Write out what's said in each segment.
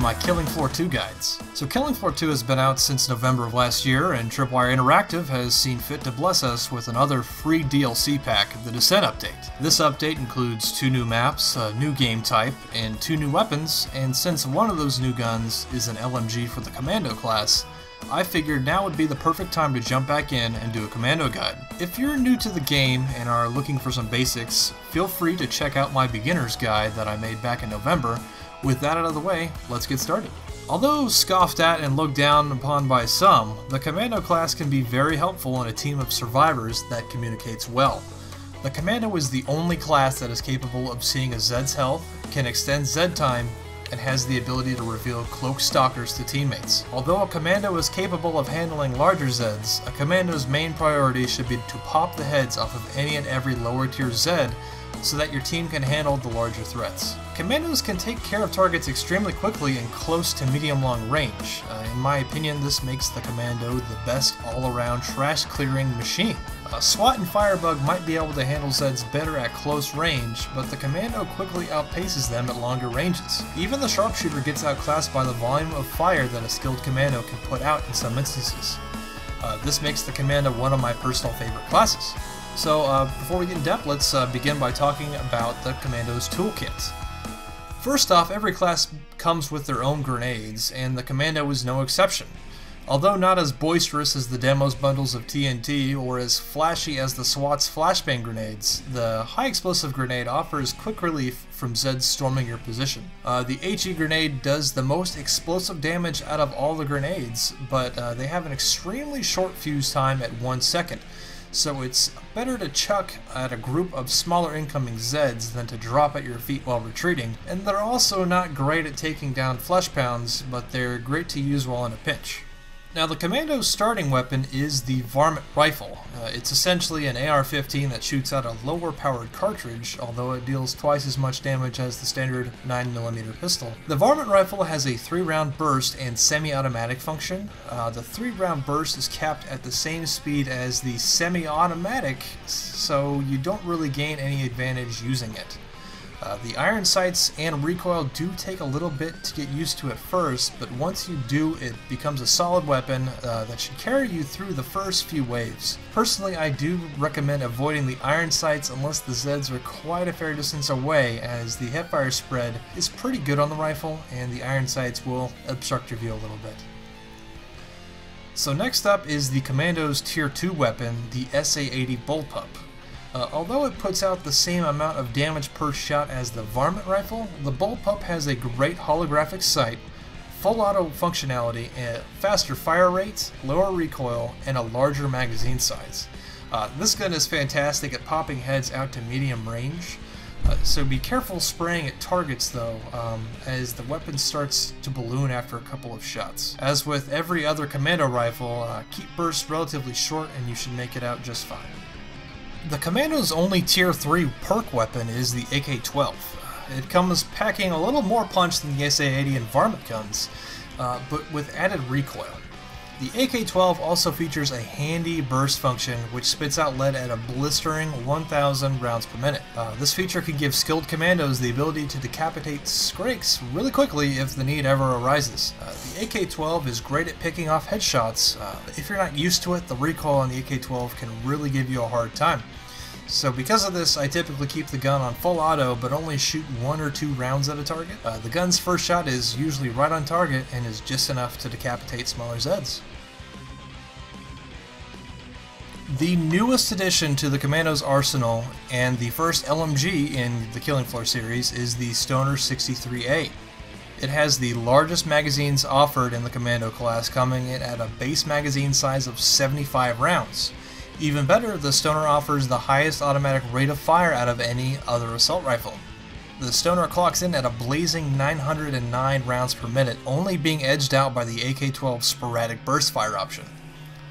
my Killing Floor 2 guides. So Killing Floor 2 has been out since November of last year, and Tripwire Interactive has seen fit to bless us with another free DLC pack, the Descent update. This update includes 2 new maps, a new game type, and 2 new weapons, and since one of those new guns is an LMG for the Commando class, I figured now would be the perfect time to jump back in and do a Commando guide. If you're new to the game and are looking for some basics, feel free to check out my beginner's guide that I made back in November. With that out of the way, let's get started. Although scoffed at and looked down upon by some, the Commando class can be very helpful in a team of survivors that communicates well. The Commando is the only class that is capable of seeing a Zed's health, can extend Zed time, and has the ability to reveal cloak stalkers to teammates. Although a Commando is capable of handling larger Zeds, a Commando's main priority should be to pop the heads off of any and every lower tier Zed so that your team can handle the larger threats. Commandos can take care of targets extremely quickly in close to medium-long range. In my opinion, this makes the Commando the best all-around trash-clearing machine. SWAT and Firebug might be able to handle Zeds better at close range, but the Commando quickly outpaces them at longer ranges. Even the Sharpshooter gets outclassed by the volume of fire that a skilled Commando can put out in some instances. This makes the Commando one of my personal favorite classes. So before we get in depth, let's begin by talking about the Commando's Toolkit. First off, every class comes with their own grenades, and the Commando is no exception. Although not as boisterous as the demo's bundles of TNT or as flashy as the SWAT's flashbang grenades, the high explosive grenade offers quick relief from Zeds storming your position. The HE grenade does the most explosive damage out of all the grenades, but they have an extremely short fuse time at 1 second. So it's better to chuck at a group of smaller incoming Zeds than to drop at your feet while retreating, and they're also not great at taking down flesh pounds, but they're great to use while in a pinch. Now the Commando's starting weapon is the Varmint Rifle. It's essentially an AR-15 that shoots out a lower powered cartridge, although it deals twice as much damage as the standard 9mm pistol. The Varmint Rifle has a 3-round burst and semi-automatic function. The 3-round burst is capped at the same speed as the semi-automatic, so you don't really gain any advantage using it. The iron sights and recoil do take a little bit to get used to at first, but once you do, it becomes a solid weapon that should carry you through the first few waves. Personally, I do recommend avoiding the iron sights unless the Zeds are quite a fair distance away, as the hipfire spread is pretty good on the rifle, and the iron sights will obstruct your view a little bit. So next up is the Commando's Tier 2 weapon, the SA-80 Bullpup. Although it puts out the same amount of damage per shot as the Varmint Rifle, the Bullpup has a great holographic sight, full auto functionality, a faster fire rate, lower recoil, and a larger magazine size. This gun is fantastic at popping heads out to medium range, so be careful spraying at targets though, as the weapon starts to balloon after a couple of shots. As with every other Commando rifle, keep bursts relatively short and you should make it out just fine. The Commando's only Tier 3 perk weapon is the AK-12. It comes packing a little more punch than the SA-80 and Varmint guns, but with added recoil. The AK-12 also features a handy burst function which spits out lead at a blistering 1,000 rounds per minute. This feature can give skilled Commandos the ability to decapitate Skrakes really quickly if the need ever arises. The AK-12 is great at picking off headshots, but if you're not used to it, the recoil on the AK-12 can really give you a hard time. So because of this, I typically keep the gun on full auto, but only shoot 1 or 2 rounds at a target. The gun's first shot is usually right on target and is just enough to decapitate smaller Zeds. The newest addition to the Commando's arsenal, and the first LMG in the Killing Floor series, is the Stoner 63A. It has the largest magazines offered in the Commando class, coming in at a base magazine size of 75 rounds. Even better, the Stoner offers the highest automatic rate of fire out of any other assault rifle. The Stoner clocks in at a blazing 909 rounds per minute, only being edged out by the AK-12's sporadic burst fire option.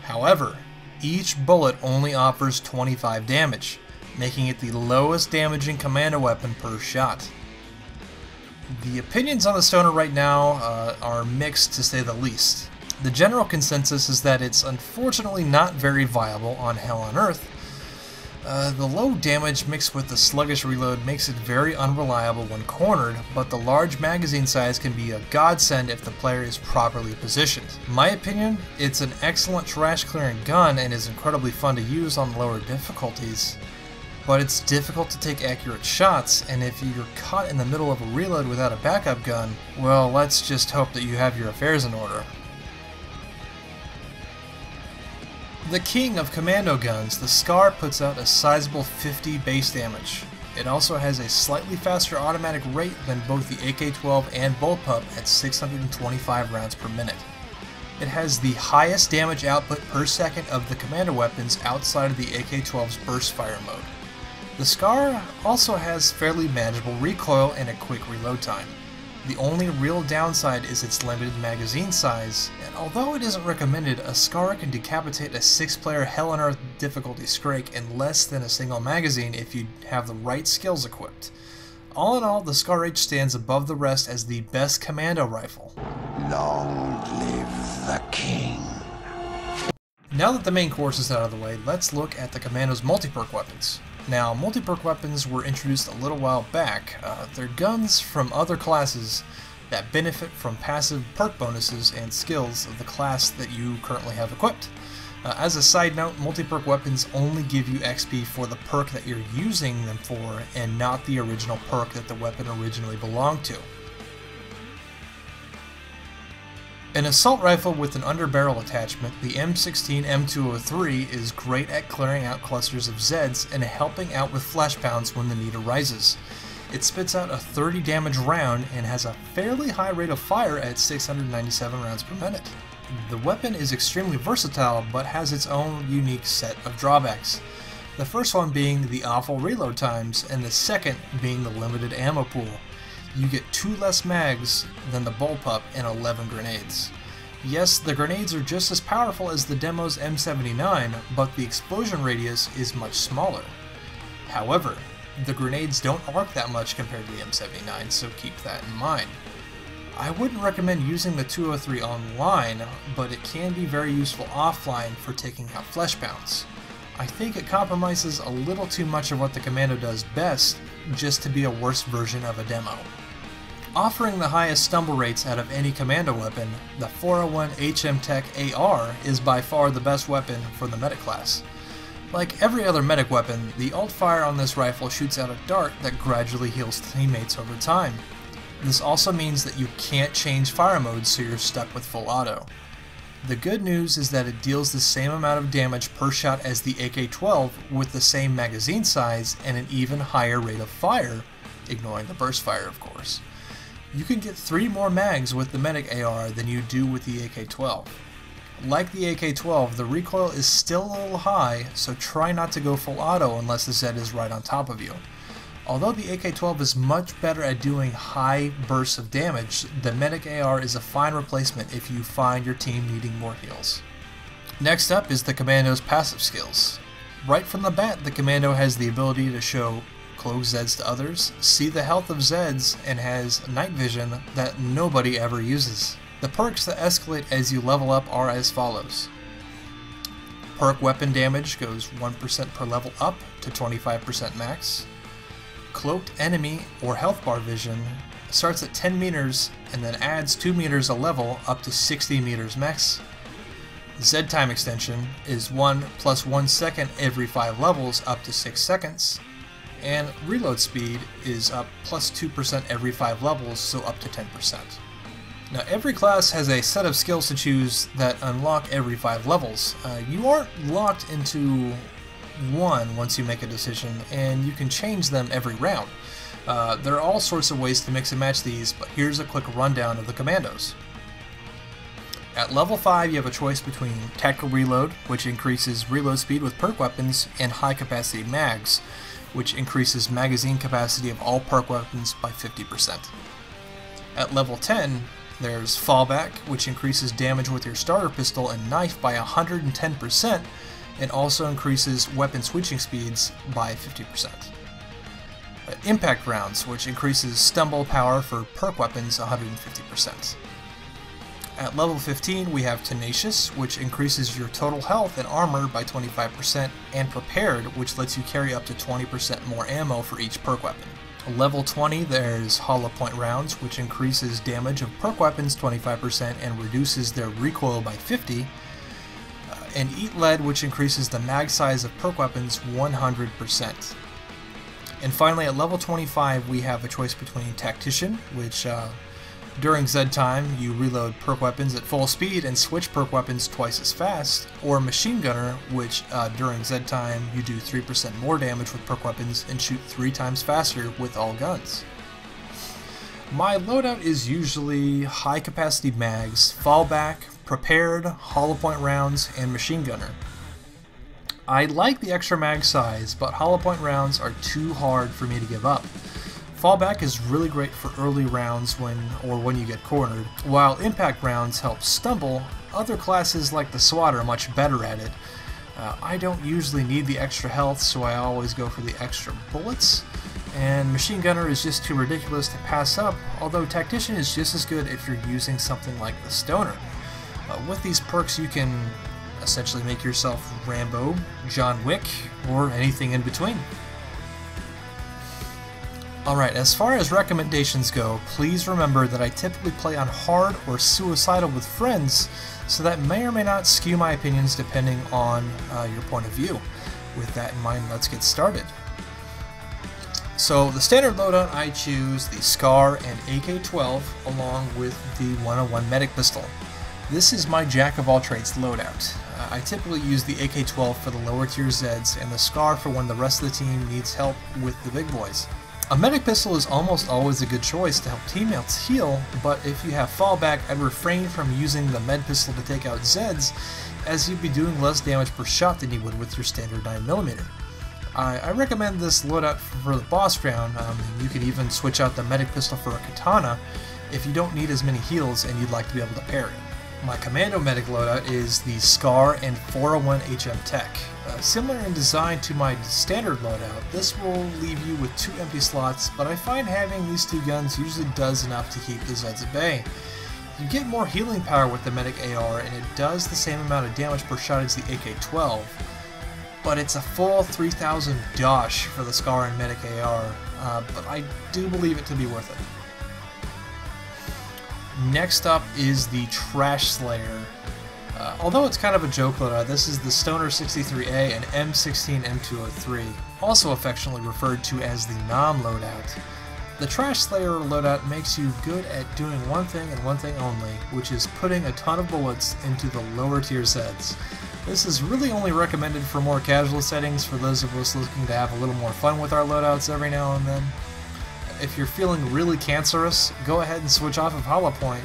However, each bullet only offers 25 damage, making it the lowest damaging Commando weapon per shot. The opinions on the Stoner right now are mixed to say the least. The general consensus is that it's unfortunately not very viable on Hell on Earth. The low damage mixed with the sluggish reload makes it very unreliable when cornered, but the large magazine size can be a godsend if the player is properly positioned. In my opinion, it's an excellent trash clearing gun and is incredibly fun to use on lower difficulties, but it's difficult to take accurate shots, and if you're caught in the middle of a reload without a backup gun, well, let's just hope that you have your affairs in order. The king of commando guns, the Scarh puts out a sizable 50 base damage. It also has a slightly faster automatic rate than both the AK-12 and Bullpup at 625 rounds per minute. It has the highest damage output per second of the commando weapons outside of the AK-12's burst fire mode. The Scarh also has fairly manageable recoil and a quick reload time. The only real downside is its limited magazine size, and although it isn't recommended, a Scarh can decapitate a 6-player Hell on Earth difficulty Scrake in less than a single magazine if you have the right skills equipped. All in all, the Scarh H stands above the rest as the best commando rifle. Long live the king. Now that the main course is out of the way, let's look at the commando's multi-perk weapons. Now, multi-perk weapons were introduced a little while back. They're guns from other classes that benefit from passive perk bonuses and skills of the class that you currently have equipped. As a side note, multi-perk weapons only give you XP for the perk that you're using them for, and not the original perk that the weapon originally belonged to. An assault rifle with an underbarrel attachment, the M16 M203 is great at clearing out clusters of Zeds and helping out with flash pounds when the need arises. It spits out a 30 damage round and has a fairly high rate of fire at 697 rounds per minute. The weapon is extremely versatile but has its own unique set of drawbacks. The first one being the awful reload times, and the second being the limited ammo pool. You get 2 less mags than the Bullpup and 11 grenades. Yes, the grenades are just as powerful as the demo's M79, but the explosion radius is much smaller. However, the grenades don't arc that much compared to the M79, so keep that in mind. I wouldn't recommend using the 203 online, but it can be very useful offline for taking out flesh pounds. I think it compromises a little too much of what the Commando does best, just to be a worse version of a demo. Offering the highest stumble rates out of any Commando weapon, the 401 HM Tech AR is by far the best weapon for the medic class. Like every other medic weapon, the alt fire on this rifle shoots out a dart that gradually heals teammates over time. This also means that you can't change fire modes, so you're stuck with full auto. The good news is that it deals the same amount of damage per shot as the AK-12 with the same magazine size and an even higher rate of fire, ignoring the burst fire of course. You can get 3 more mags with the medic AR than you do with the AK-12. Like the AK-12, the recoil is still a little high, so try not to go full auto unless the Z is right on top of you. Although the AK-12 is much better at doing high bursts of damage, the medic AR is a fine replacement if you find your team needing more heals. Next up is the Commando's passive skills. Right from the bat, the Commando has the ability to show cloak Zeds to others, see the health of Zeds, and has night vision that nobody ever uses. The perks that escalate as you level up are as follows. Perk weapon damage goes 1% per level up to 25% max. Cloaked enemy or health bar vision starts at 10 meters and then adds 2 meters a level up to 60 meters max. Z time extension is 1 plus 1 second every 5 levels up to 6 seconds. And reload speed is up plus 2% every 5 levels, so up to 10%. Now every class has a set of skills to choose that unlock every 5 levels. You aren't locked into one once you make a decision, and you can change them every round. There are all sorts of ways to mix and match these, but here's a quick rundown of the Commandos. At level 5 you have a choice between Tactical Reload, which increases reload speed with perk weapons, and High Capacity Mags, which increases magazine capacity of all perk weapons by 50%. At level 10, there's Fallback, which increases damage with your starter pistol and knife by 110%, and also increases weapon switching speeds by 50%. Impact Rounds, which increases stumble power for perk weapons 150%. At level 15 we have Tenacious, which increases your total health and armor by 25%, and Prepared, which lets you carry up to 20% more ammo for each perk weapon. Level 20 there's Hollow Point Rounds, which increases damage of perk weapons 25% and reduces their recoil by 50%. And Eat Lead, which increases the mag size of perk weapons 100%. And finally, at level 25, we have a choice between Tactician, which during Z time you reload perk weapons at full speed and switch perk weapons twice as fast, or Machine Gunner, which during Z time you do 3% more damage with perk weapons and shoot 3 times faster with all guns. My loadout is usually high capacity mags, fallback, prepared, hollow point rounds, and machine gunner. I like the extra mag size, but hollow point rounds are too hard for me to give up. Fallback is really great for early rounds when you get cornered, while impact rounds help stumble. Other classes like the SWAT are much better at it. I don't usually need the extra health, so I always go for the extra bullets. And Machine Gunner is just too ridiculous to pass up, although Tactician is just as good if you're using something like the Stoner. With these perks you can essentially make yourself Rambo, John Wick, or anything in between. Alright, as far as recommendations go, please remember that I typically play on hard or suicidal with friends, so that may or may not skew my opinions depending on your point of view. With that in mind, let's get started. So the standard loadout, I choose the Scarh and AK-12 along with the 101 medic pistol. This is my jack of all trades loadout. I typically use the AK-12 for the lower tier Zeds and the Scarh for when the rest of the team needs help with the big boys. A medic pistol is almost always a good choice to help teammates heal, but if you have fallback, I'd refrain from using the med pistol to take out Zeds, as you'd be doing less damage per shot than you would with your standard 9mm. I recommend this loadout for the boss round. You can even switch out the medic pistol for a katana if you don't need as many heals and you'd like to be able to parry. My Commando medic loadout is the Scarh and 401 HM Tech. Similar in design to my standard loadout, this will leave you with 2 empty slots, but I find having these 2 guns usually does enough to keep the Zeds at bay. You get more healing power with the medic AR, and it does the same amount of damage per shot as the AK-12, but it's a full 3000 dosh for the Scarh and medic AR, but I do believe it to be worth it. Next up is the Trash Slayer. Although it's kind of a joke loadout, this is the Stoner 63A and M16 M203, also affectionately referred to as the Nom loadout. The Trash Slayer loadout makes you good at doing one thing and one thing only, which is putting a ton of bullets into the lower tier Zeds. This is really only recommended for more casual settings for those of us looking to have a little more fun with our loadouts every now and then. If you're feeling really cancerous, go ahead and switch off of Hollow Point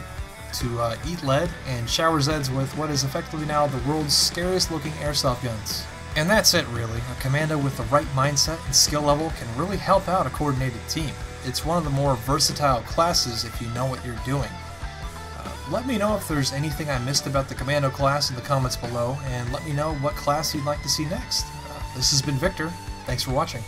to Eat Lead and shower Zeds with what is effectively now the world's scariest looking airsoft guns. And that's it really. A commando with the right mindset and skill level can really help out a coordinated team. It's one of the more versatile classes if you know what you're doing. Let me know if there's anything I missed about the Commando class in the comments below, and let me know what class you'd like to see next. This has been Victor. Thanks for watching.